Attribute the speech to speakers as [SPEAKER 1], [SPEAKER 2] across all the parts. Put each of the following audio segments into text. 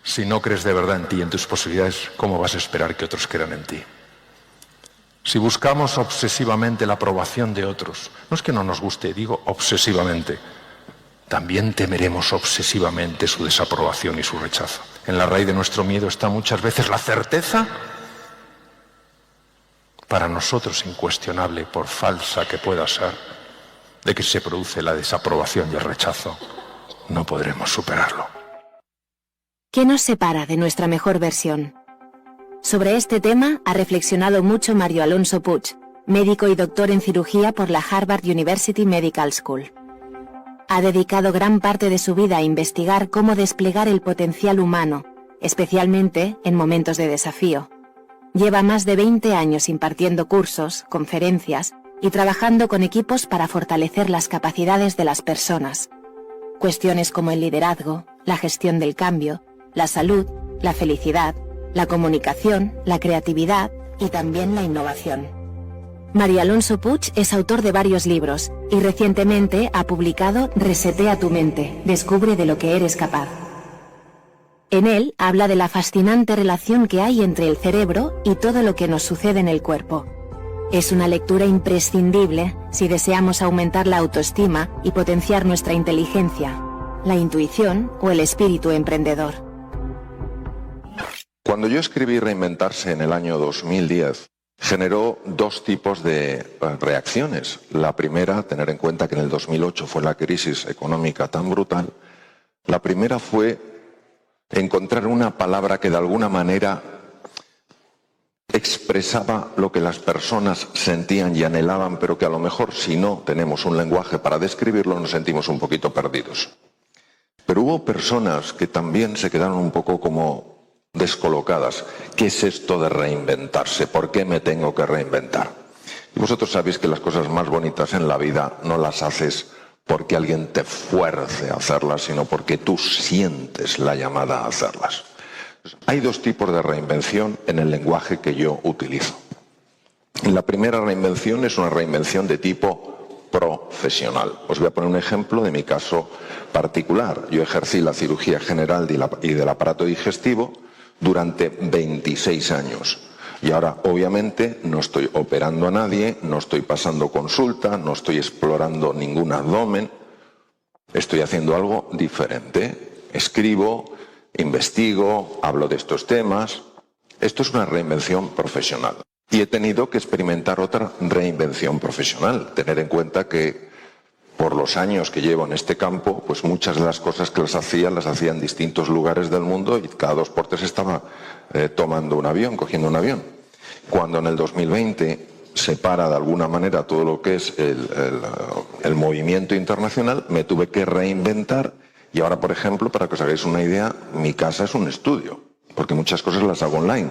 [SPEAKER 1] Si no crees de verdad en ti y en tus posibilidades, ¿cómo vas a esperar que otros crean en ti? Si buscamos obsesivamente la aprobación de otros, no es que no nos guste, digo obsesivamente, también temeremos obsesivamente su desaprobación y su rechazo. En la raíz de nuestro miedo está muchas veces la certeza, para nosotros incuestionable, por falsa que pueda ser, de que si se produce la desaprobación y el rechazo, no podremos superarlo.
[SPEAKER 2] ¿Qué nos separa de nuestra mejor versión? Sobre este tema ha reflexionado mucho Mario Alonso Puig, médico y doctor en cirugía por la Harvard University Medical School. Ha dedicado gran parte de su vida a investigar cómo desplegar el potencial humano, especialmente en momentos de desafío. Lleva más de 20 años impartiendo cursos, conferencias y trabajando con equipos para fortalecer las capacidades de las personas. Cuestiones como el liderazgo, la gestión del cambio, la salud, la felicidad, la comunicación, la creatividad y también la innovación. Mario Alonso Puig es autor de varios libros y recientemente ha publicado Resetea tu mente, descubre de lo que eres capaz. En él habla de la fascinante relación que hay entre el cerebro y todo lo que nos sucede en el cuerpo. Es una lectura imprescindible si deseamos aumentar la autoestima y potenciar nuestra inteligencia, la intuición o el espíritu emprendedor.
[SPEAKER 3] Cuando yo escribí Reinventarse en el año 2010, generó dos tipos de reacciones. La primera, tener en cuenta que en el 2008 fue la crisis económica tan brutal. La primera fue encontrar una palabra que de alguna manera expresaba lo que las personas sentían y anhelaban, pero que a lo mejor si no tenemos un lenguaje para describirlo nos sentimos un poquito perdidos. Pero hubo personas que también se quedaron un poco como descolocadas. ¿Qué es esto de reinventarse? ¿Por qué me tengo que reinventar? Y vosotros sabéis que las cosas más bonitas en la vida no las haces porque alguien te fuerce a hacerlas, sino porque tú sientes la llamada a hacerlas. Hay dos tipos de reinvención en el lenguaje que yo utilizo. La primera reinvención es una reinvención de tipo profesional. Os voy a poner un ejemplo de mi caso particular. Yo ejercí la cirugía general y del aparato digestivo durante 26 años. Y ahora, obviamente, no estoy operando a nadie, no estoy pasando consulta, no estoy explorando ningún abdomen. Estoy haciendo algo diferente. Escribo, investigo, hablo de estos temas. Esto es una reinvención profesional. Y he tenido que experimentar otra reinvención profesional. Tener en cuenta que por los años que llevo en este campo, pues muchas de las cosas que las hacía en distintos lugares del mundo y cada 2 por 3 estaba tomando un avión, cogiendo un avión. Cuando en el 2020 se para de alguna manera todo lo que es el movimiento internacional, me tuve que reinventar y ahora, por ejemplo, para que os hagáis una idea, mi casa es un estudio, porque muchas cosas las hago online.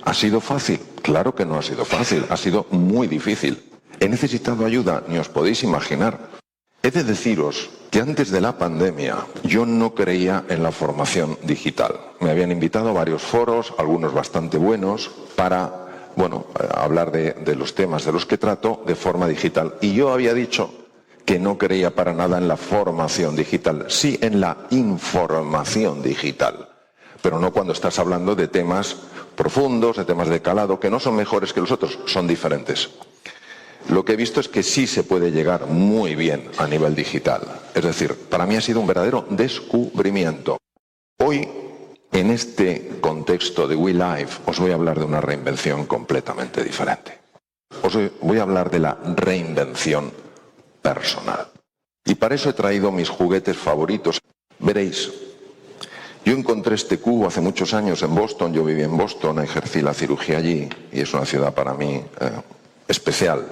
[SPEAKER 3] ¿Ha sido fácil? Claro que no ha sido fácil, ha sido muy difícil. He necesitado ayuda, ni os podéis imaginar. He de deciros que antes de la pandemia yo no creía en la formación digital. Me habían invitado a varios foros, algunos bastante buenos, para hablar de los temas de los que trato de forma digital. Y yo había dicho que no creía para nada en la formación digital, sí en la información digital, pero no cuando estás hablando de temas profundos, de temas de calado, que no son mejores que los otros, son diferentes. Lo que he visto es que sí se puede llegar muy bien a nivel digital. Es decir, para mí ha sido un verdadero descubrimiento. Hoy, en este contexto de WeLife, os voy a hablar de una reinvención completamente diferente. Os voy a hablar de la reinvención personal. Y para eso he traído mis juguetes favoritos. Veréis, yo encontré este cubo hace muchos años en Boston. Yo viví en Boston, ejercí la cirugía allí y es una ciudad para mí especial.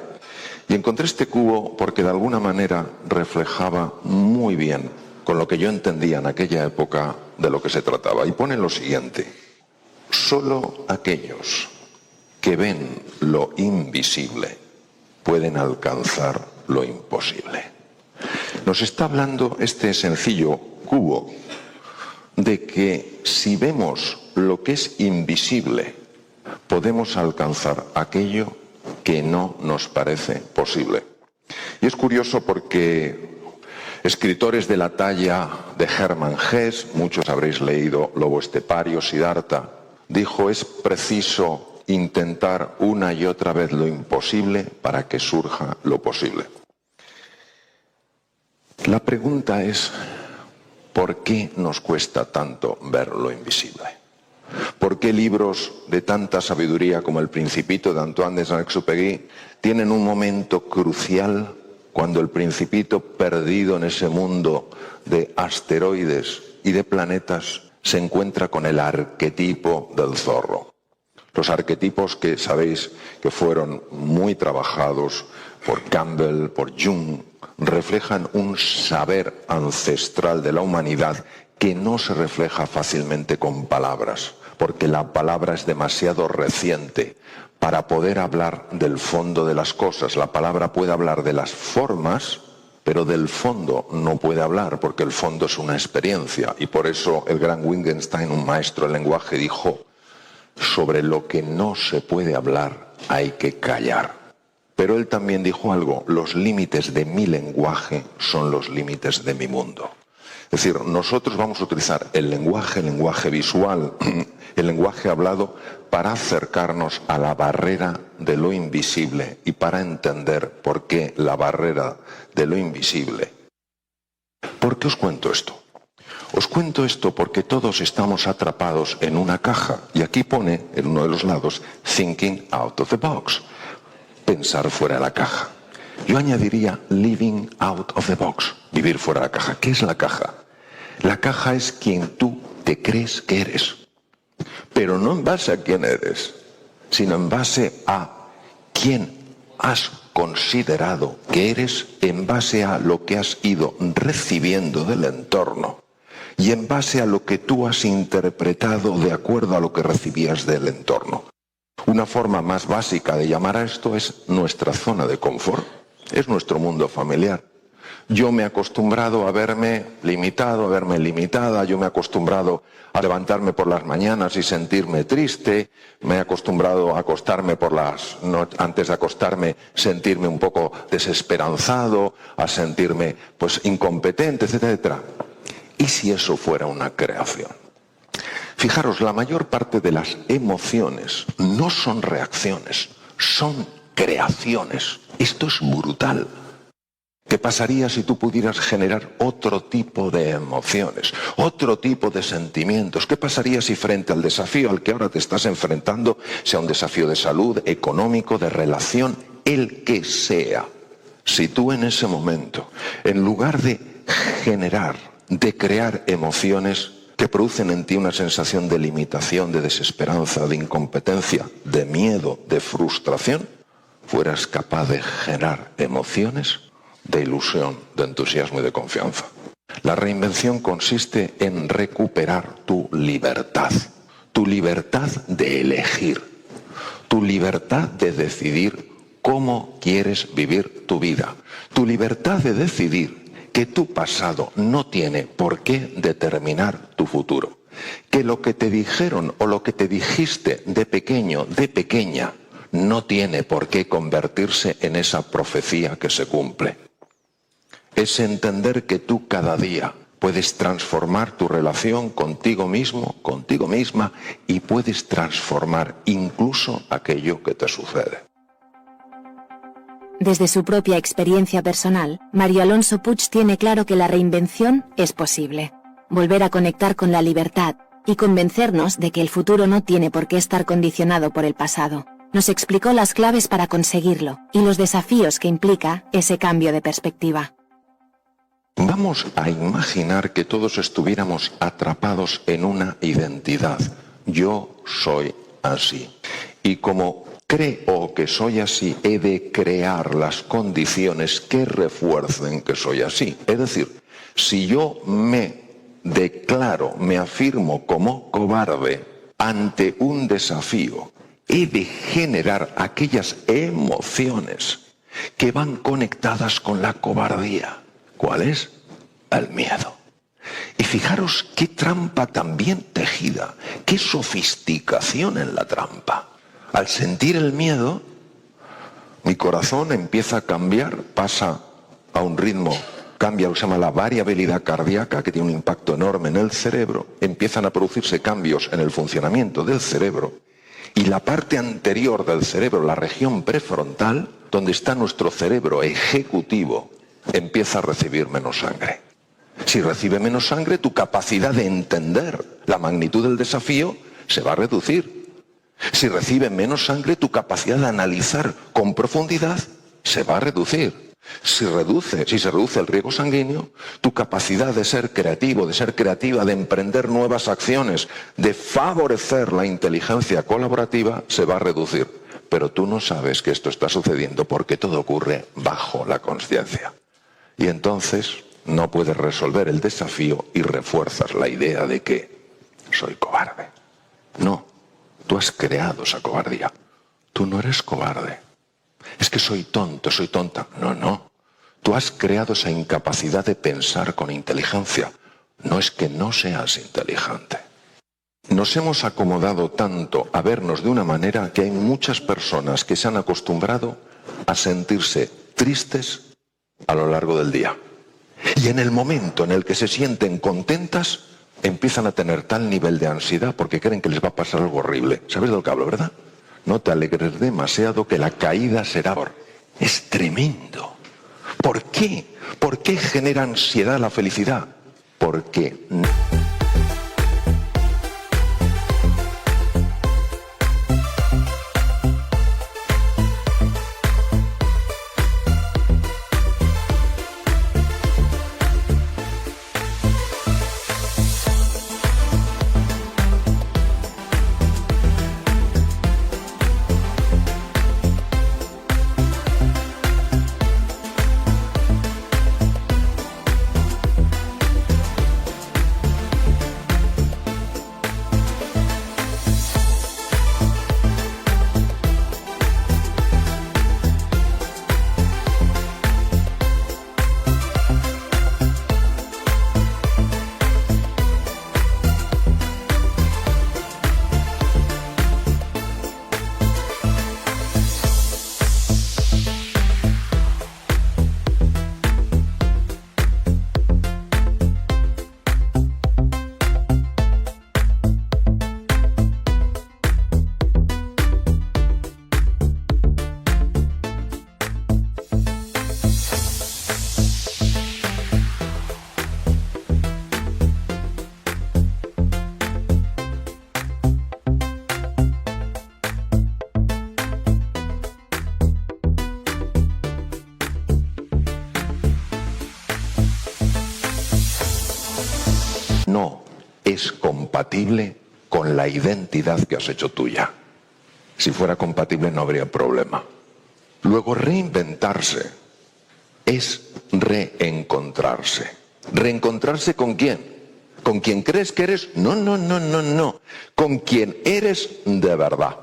[SPEAKER 3] Y encontré este cubo porque de alguna manera reflejaba muy bien con lo que yo entendía en aquella época de lo que se trataba. Y pone lo siguiente: solo aquellos que ven lo invisible pueden alcanzar lo imposible. Nos está hablando este sencillo cubo de que si vemos lo que es invisible, podemos alcanzar aquello que no nos parece posible. Y es curioso porque Escritores de la talla de Hermann Hesse, muchos habréis leído Lobo Estepario, Siddhartha, dijo: es preciso intentar una y otra vez lo imposible para que surja lo posible. La pregunta es, ¿por qué nos cuesta tanto ver lo invisible? ¿Por qué libros de tanta sabiduría como El Principito de Antoine de Saint-Exupéry tienen un momento crucial cuando el Principito, perdido en ese mundo de asteroides y de planetas, se encuentra con el arquetipo del zorro? Los arquetipos que sabéis que fueron muy trabajados por Campbell, por Jung, reflejan un saber ancestral de la humanidad que no se refleja fácilmente con palabras, porque la palabra es demasiado reciente para poder hablar del fondo de las cosas. La palabra puede hablar de las formas, pero del fondo no puede hablar, porque el fondo es una experiencia. Y por eso el gran Wittgenstein, un maestro del lenguaje, dijo: sobre lo que no se puede hablar hay que callar. Pero él también dijo algo: los límites de mi lenguaje son los límites de mi mundo. Es decir, nosotros vamos a utilizar el lenguaje visual, el lenguaje hablado, para acercarnos a la barrera de lo invisible y para entender por qué la barrera de lo invisible. ¿Por qué os cuento esto? Os cuento esto porque todos estamos atrapados en una caja, y aquí pone en uno de los lados thinking out of the box, pensar fuera de la caja. Yo añadiría living out of the box, vivir fuera de la caja. ¿Qué es la caja? La caja es quien tú te crees que eres, pero no en base a quién eres, sino en base a quién has considerado que eres, en base a lo que has ido recibiendo del entorno y en base a lo que tú has interpretado de acuerdo a lo que recibías del entorno. Una forma más básica de llamar a esto es nuestra zona de confort, es nuestro mundo familiar. Yo me he acostumbrado a verme limitado, a verme limitada, yo me he acostumbrado a levantarme por las mañanas y sentirme triste, me he acostumbrado a acostarme antes de acostarme sentirme un poco desesperanzado, a sentirme incompetente, etcétera. ¿Y si eso fuera una creación? Fijaros, la mayor parte de las emociones no son reacciones, son creaciones. Esto es brutal. ¿Qué pasaría si tú pudieras generar otro tipo de emociones, otro tipo de sentimientos? ¿Qué pasaría si frente al desafío al que ahora te estás enfrentando, sea un desafío de salud, económico, de relación, el que sea, si tú en ese momento, en lugar de generar, de crear emociones que producen en ti una sensación de limitación, de desesperanza, de incompetencia, de miedo, de frustración, fueras capaz de generar emociones de ilusión, de entusiasmo y de confianza? La reinvención consiste en recuperar tu libertad de elegir, tu libertad de decidir cómo quieres vivir tu vida, tu libertad de decidir que tu pasado no tiene por qué determinar tu futuro, que lo que te dijeron o lo que te dijiste de pequeño, de pequeña, no tiene por qué convertirse en esa profecía que se cumple. Es entender que tú cada día puedes transformar tu relación contigo mismo, contigo misma, y puedes transformar incluso aquello que te sucede.
[SPEAKER 2] Desde su propia experiencia personal, Mario Alonso Puig tiene claro que la reinvención es posible. Volver a conectar con la libertad y convencernos de que el futuro no tiene por qué estar condicionado por el pasado. Nos explicó las claves para conseguirlo y los desafíos que implica ese cambio de perspectiva.
[SPEAKER 3] Vamos a imaginar que todos estuviéramos atrapados en una identidad. Yo soy así. Y como creo que soy así, he de crear las condiciones que refuercen que soy así. Es decir, si yo me declaro, me afirmo como cobarde ante un desafío, he de generar aquellas emociones que van conectadas con la cobardía. ¿Cuál es? El miedo. Y fijaros qué trampa tan bien tejida, qué sofisticación en la trampa. Al sentir el miedo, mi corazón empieza a cambiar, pasa a un ritmo cambia lo que se llama la variabilidad cardíaca, que tiene un impacto enorme en el cerebro, empiezan a producirse cambios en el funcionamiento del cerebro, y la parte anterior del cerebro, la región prefrontal, donde está nuestro cerebro ejecutivo, empieza a recibir menos sangre. Si recibe menos sangre, tu capacidad de entender la magnitud del desafío se va a reducir. Si recibe menos sangre, tu capacidad de analizar con profundidad se va a reducir. Si se reduce el riego sanguíneo, tu capacidad de ser creativo, de ser creativa, de emprender nuevas acciones, de favorecer la inteligencia colaborativa, se va a reducir. Pero tú no sabes que esto está sucediendo porque todo ocurre bajo la consciencia. Y entonces no puedes resolver el desafío y refuerzas la idea de que soy cobarde. No, tú has creado esa cobardía. Tú no eres cobarde. Es que soy tonto, soy tonta. No, no. Tú has creado esa incapacidad de pensar con inteligencia. No es que no seas inteligente. Nos hemos acomodado tanto a vernos de una manera que hay muchas personas que se han acostumbrado a sentirse tristes a lo largo del día. Y en el momento en el que se sienten contentas, empiezan a tener tal nivel de ansiedad porque creen que les va a pasar algo horrible. ¿Sabes de lo que hablo, verdad? No te alegres demasiado que la caída será peor. Es tremendo. ¿Por qué? ¿Por qué genera ansiedad la felicidad? Porque no es compatible con la identidad que has hecho tuya. Si fuera compatible no habría problema. Luego, reinventarse es reencontrarse. ¿Reencontrarse con quién? ¿Con quien crees que eres? No, no, no, no, no. Con quien eres de verdad.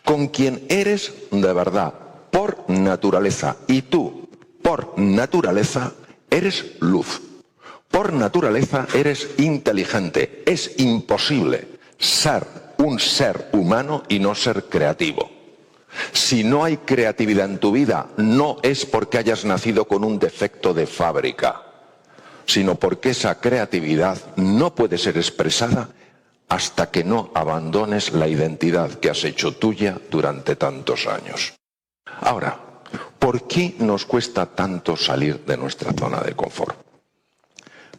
[SPEAKER 3] Con quien eres de verdad, por naturaleza. Y tú, por naturaleza, eres luz. Por naturaleza eres inteligente. Es imposible ser un ser humano y no ser creativo. Si no hay creatividad en tu vida, no es porque hayas nacido con un defecto de fábrica, sino porque esa creatividad no puede ser expresada hasta que no abandones la identidad que has hecho tuya durante tantos años. Ahora, ¿por qué nos cuesta tanto salir de nuestra zona de confort?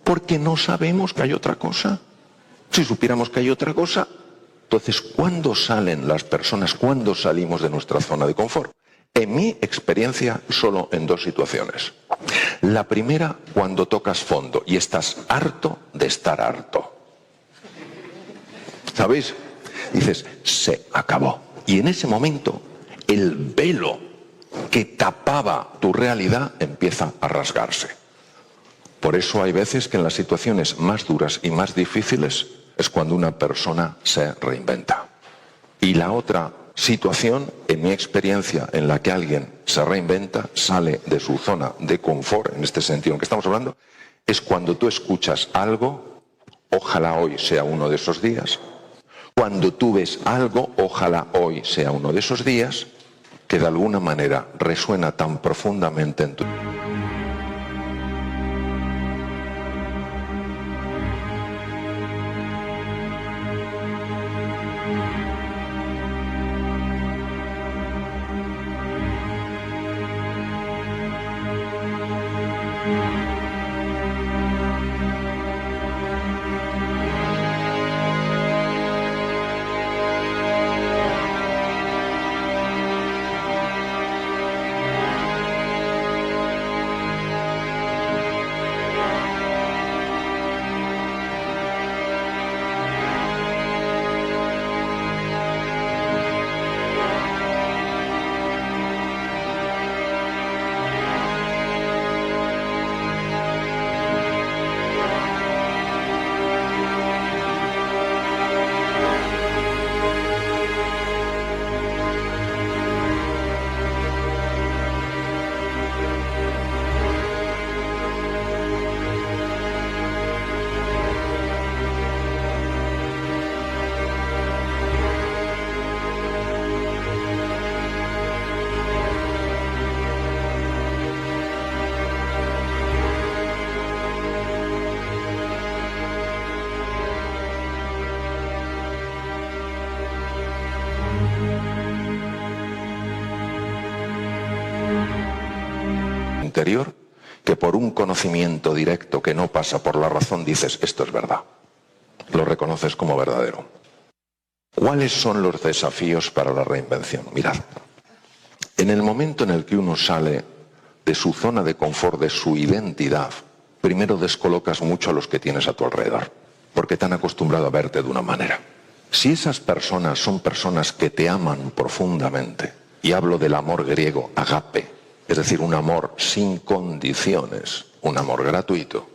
[SPEAKER 3] Porque no sabemos que hay otra cosa. Si supiéramos que hay otra cosa, entonces, ¿cuándo salen las personas? ¿Cuándo salimos de nuestra zona de confort? En mi experiencia, solo en dos situaciones. La primera, cuando tocas fondo y estás harto de estar harto. ¿Sabéis? Dices, se acabó. Y en ese momento, el velo que tapaba tu realidad empieza a rasgarse. Por eso hay veces que en las situaciones más duras y más difíciles es cuando una persona se reinventa. Y la otra situación, en mi experiencia, en la que alguien se reinventa, sale de su zona de confort, en este sentido en que estamos hablando, es cuando tú escuchas algo, ojalá hoy sea uno de esos días. Cuando tú ves algo, ojalá hoy sea uno de esos días, que de alguna manera resuena tan profundamente en tu... interior que por un conocimiento directo que no pasa por la razón dices, esto es verdad. Lo reconoces como verdadero. ¿Cuáles son los desafíos para la reinvención? Mirad, en el momento en el que uno sale de su zona de confort, de su identidad, primero descolocas mucho a los que tienes a tu alrededor, porque te han acostumbrado a verte de una manera. Si esas personas son personas que te aman profundamente, y hablo del amor griego, agape, es decir, un amor sin condiciones, un amor gratuito,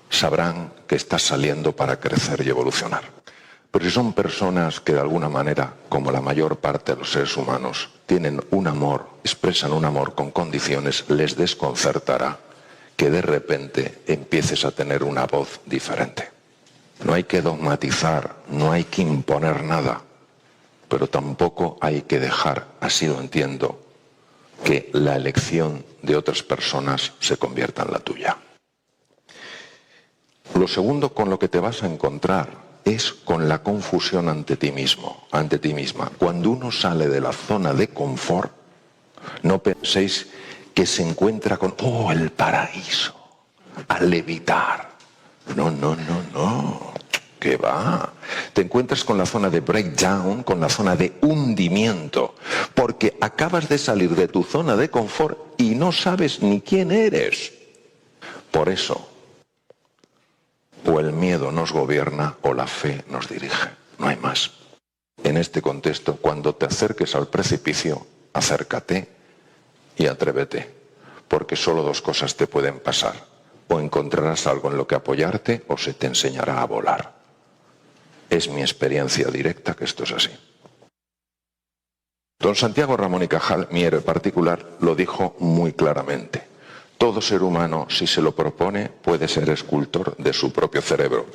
[SPEAKER 3] sabrán que estás saliendo para crecer y evolucionar. Pero si son personas que de alguna manera, como la mayor parte de los seres humanos, tienen un amor, expresan un amor con condiciones, les desconcertará que de repente empieces a tener una voz diferente. No hay que dogmatizar, no hay que imponer nada, pero tampoco hay que dejar, así lo entiendo, que la elección de otras personas se convierta en la tuya. Lo segundo con lo que te vas a encontrar es con la confusión ante ti mismo, ante ti misma. Cuando uno sale de la zona de confort, no penséis que se encuentra con, oh, el paraíso, al levitar. No, no, no, no. ¿Qué va? Te encuentras con la zona de breakdown, con la zona de hundimiento, porque acabas de salir de tu zona de confort y no sabes ni quién eres. Por eso, o el miedo nos gobierna o la fe nos dirige. No hay más. En este contexto, cuando te acerques al precipicio, acércate y atrévete, porque solo dos cosas te pueden pasar. O encontrarás algo en lo que apoyarte o se te enseñará a volar. Es mi experiencia directa que esto es así. Don Santiago Ramón y Cajal, mi héroe particular, lo dijo muy claramente. Todo ser humano, si se lo propone, puede ser escultor de su propio cerebro.